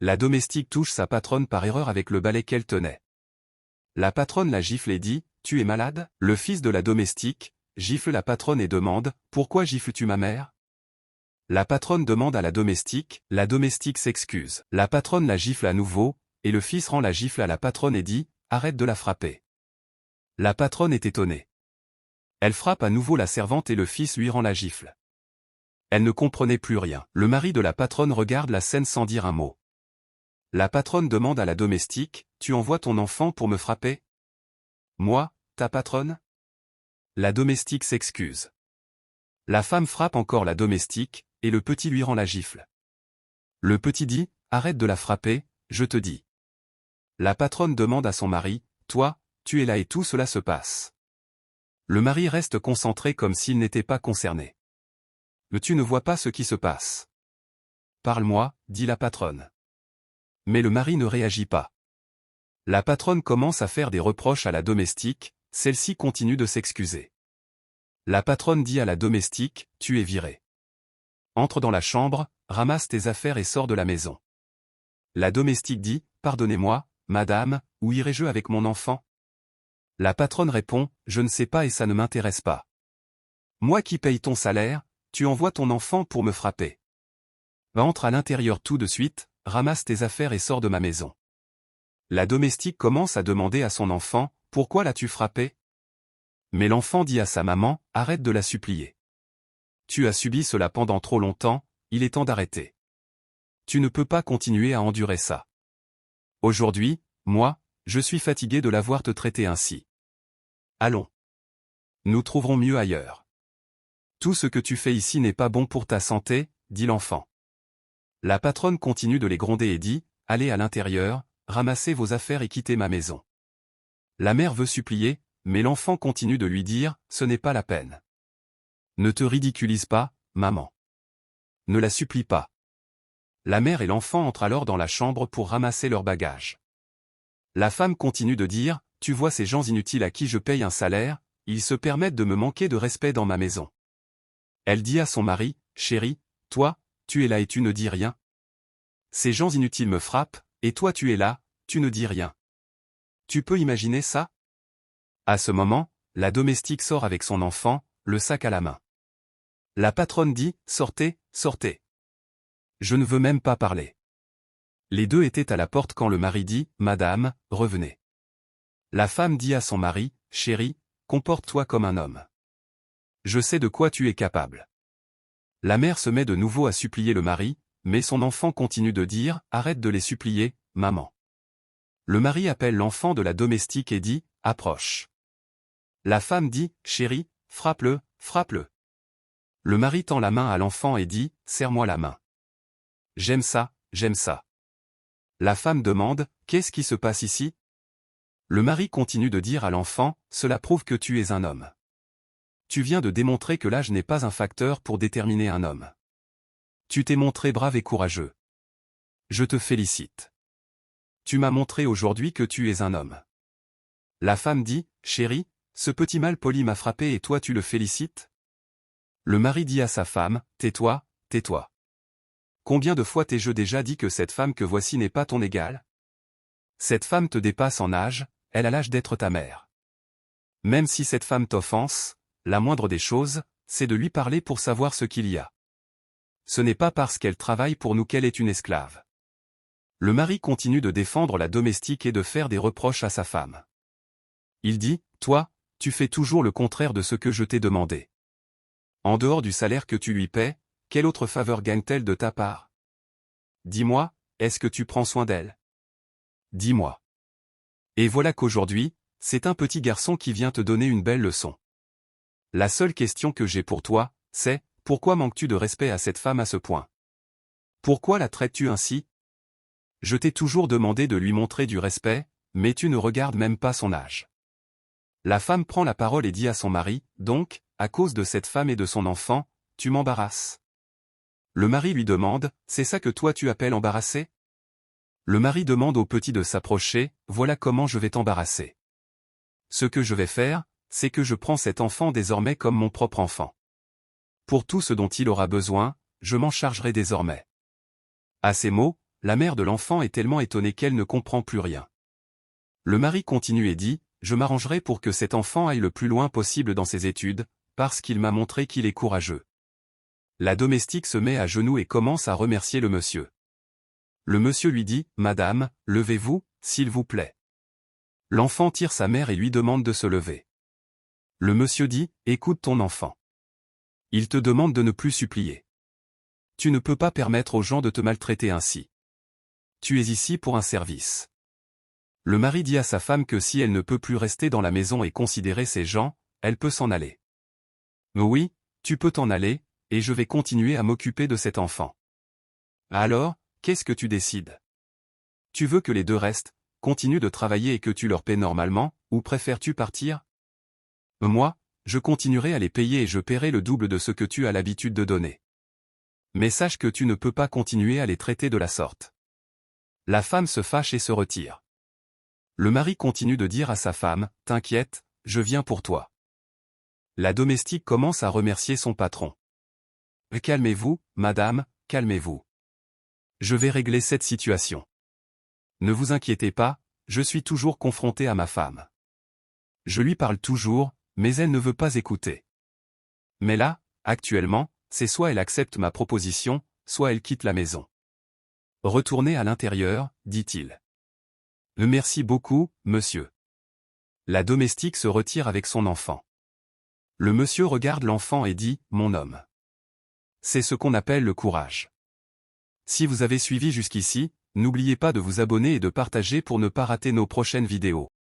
La domestique touche sa patronne par erreur avec le balai qu'elle tenait. La patronne la gifle et dit « Tu es malade ?» Le fils de la domestique gifle la patronne et demande « Pourquoi gifles-tu ma mère ?» La patronne demande à la domestique s'excuse. La patronne la gifle à nouveau, et le fils rend la gifle à la patronne et dit « Arrête de la frapper ». La patronne est étonnée. Elle frappe à nouveau la servante et le fils lui rend la gifle. Elle ne comprenait plus rien. Le mari de la patronne regarde la scène sans dire un mot. La patronne demande à la domestique « Tu envoies ton enfant pour me frapper ?»« Moi, ta patronne ?» La domestique s'excuse. La femme frappe encore la domestique, et le petit lui rend la gifle. Le petit dit « Arrête de la frapper, je te dis. » La patronne demande à son mari « Toi, tu es là et tout cela se passe. » Le mari reste concentré comme s'il n'était pas concerné. « Mais tu ne vois pas ce qui se passe. »« Parle-moi, » dit la patronne. Mais le mari ne réagit pas. La patronne commence à faire des reproches à la domestique, celle-ci continue de s'excuser. La patronne dit à la domestique « Tu es virée. Entre dans la chambre, ramasse tes affaires et sors de la maison. » La domestique dit « Pardonnez-moi, madame, où irai-je avec mon enfant ?» La patronne répond « Je ne sais pas et ça ne m'intéresse pas. Moi qui paye ton salaire, tu envoies ton enfant pour me frapper. Entre à l'intérieur tout de suite, ramasse tes affaires et sors de ma maison. » La domestique commence à demander à son enfant « Pourquoi l'as-tu frappé ?» Mais l'enfant dit à sa maman « Arrête de la supplier. Tu as subi cela pendant trop longtemps, il est temps d'arrêter. Tu ne peux pas continuer à endurer ça. Aujourd'hui, moi, je suis fatigué de la voir te traiter ainsi. Allons. Nous trouverons mieux ailleurs. Tout ce que tu fais ici n'est pas bon pour ta santé, dit l'enfant. La patronne continue de les gronder et dit, allez à l'intérieur, ramassez vos affaires et quittez ma maison. La mère veut supplier, mais l'enfant continue de lui dire, ce n'est pas la peine. Ne te ridiculise pas, maman. Ne la supplie pas. La mère et l'enfant entrent alors dans la chambre pour ramasser leurs bagages. La femme continue de dire, tu vois ces gens inutiles à qui je paye un salaire, ils se permettent de me manquer de respect dans ma maison. Elle dit à son mari, chéri, toi, tu es là et tu ne dis rien. Ces gens inutiles me frappent, et toi tu es là, tu ne dis rien. Tu peux imaginer ça? À ce moment, la domestique sort avec son enfant, le sac à la main. La patronne dit, sortez, sortez. Je ne veux même pas parler. Les deux étaient à la porte quand le mari dit, madame, revenez. La femme dit à son mari, chéri, comporte-toi comme un homme. Je sais de quoi tu es capable. La mère se met de nouveau à supplier le mari, mais son enfant continue de dire, arrête de les supplier, maman. Le mari appelle l'enfant de la domestique et dit, approche. La femme dit, chéri, frappe-le, frappe-le. Le mari tend la main à l'enfant et dit, serre-moi la main. J'aime ça, j'aime ça. La femme demande, qu'est-ce qui se passe ici? Le mari continue de dire à l'enfant, cela prouve que tu es un homme. Tu viens de démontrer que l'âge n'est pas un facteur pour déterminer un homme. Tu t'es montré brave et courageux. Je te félicite. Tu m'as montré aujourd'hui que tu es un homme. La femme dit, chéri, ce petit mal poli m'a frappé et toi tu le félicites? Le mari dit à sa femme, tais-toi, tais-toi. Combien de fois t'ai-je déjà dit que cette femme que voici n'est pas ton égale? Cette femme te dépasse en âge, elle a l'âge d'être ta mère. Même si cette femme t'offense, la moindre des choses, c'est de lui parler pour savoir ce qu'il y a. Ce n'est pas parce qu'elle travaille pour nous qu'elle est une esclave. Le mari continue de défendre la domestique et de faire des reproches à sa femme. Il dit, toi, tu fais toujours le contraire de ce que je t'ai demandé. En dehors du salaire que tu lui paies, quelle autre faveur gagne-t-elle de ta part? Dis-moi, est-ce que tu prends soin d'elle? Dis-moi. Et voilà qu'aujourd'hui, c'est un petit garçon qui vient te donner une belle leçon. La seule question que j'ai pour toi, c'est, pourquoi manques-tu de respect à cette femme à ce point? Pourquoi la traites-tu ainsi? Je t'ai toujours demandé de lui montrer du respect, mais tu ne regardes même pas son âge. La femme prend la parole et dit à son mari, donc, à cause de cette femme et de son enfant, tu m'embarrasses. Le mari lui demande, c'est ça que toi tu appelles embarrasser? Le mari demande au petit de s'approcher, voilà comment je vais t'embarrasser. Ce que je vais faire, c'est que je prends cet enfant désormais comme mon propre enfant. Pour tout ce dont il aura besoin, je m'en chargerai désormais. À ces mots, La mère de l'enfant est tellement étonnée qu'elle ne comprend plus rien. Le mari continue et dit, « Je m'arrangerai pour que cet enfant aille le plus loin possible dans ses études, parce qu'il m'a montré qu'il est courageux. » La domestique se met à genoux et commence à remercier le monsieur. Le monsieur lui dit, « Madame, levez-vous, s'il vous plaît. » L'enfant tire sa mère et lui demande de se lever. Le monsieur dit, « Écoute ton enfant. Il te demande de ne plus supplier. Tu ne peux pas permettre aux gens de te maltraiter ainsi. Tu es ici pour un service. » Le mari dit à sa femme que si elle ne peut plus rester dans la maison et considérer ces gens, elle peut s'en aller. « Oui, tu peux t'en aller, et je vais continuer à m'occuper de cet enfant. » Alors, qu'est-ce que tu décides? Tu veux que les deux restent, continuent de travailler et que tu leur paies normalement, ou préfères-tu partir? Moi, je continuerai à les payer et je paierai le double de ce que tu as l'habitude de donner. Mais sache que tu ne peux pas continuer à les traiter de la sorte. La femme se fâche et se retire. Le mari continue de dire à sa femme, « T'inquiète, je viens pour toi. » La domestique commence à remercier son patron. « Calmez-vous, madame, calmez-vous. Je vais régler cette situation. Ne vous inquiétez pas, je suis toujours confronté à ma femme. Je lui parle toujours, mais elle ne veut pas écouter. Mais là, actuellement, c'est soit elle accepte ma proposition, soit elle quitte la maison. Retournez à l'intérieur, dit-il. Merci beaucoup, monsieur. » La domestique se retire avec son enfant. Le monsieur regarde l'enfant et dit, « Mon homme. » C'est ce qu'on appelle le courage. Si vous avez suivi jusqu'ici, n'oubliez pas de vous abonner et de partager pour ne pas rater nos prochaines vidéos.